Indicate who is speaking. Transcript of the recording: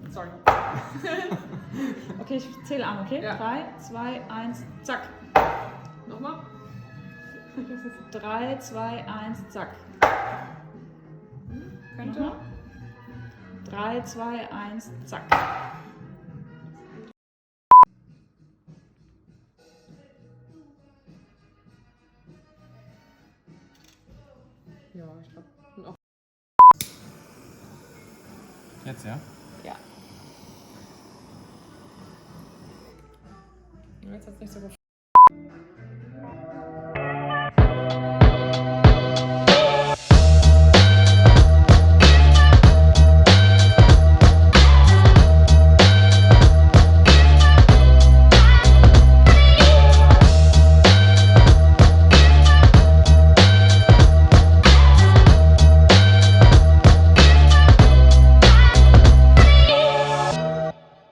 Speaker 1: Sorry.
Speaker 2: Okay, ich zähle an, okay?
Speaker 1: Ja.
Speaker 2: 3, 2, 1, zack.
Speaker 1: Nochmal.
Speaker 2: 3, 2, 1, zack.
Speaker 1: Könnte.
Speaker 2: Nochmal. 3, 2, 1, zack.
Speaker 1: Ja, ich glaube. Und auch.
Speaker 3: Jetzt, ja?
Speaker 1: Ja. Jetzt hat es nicht so gut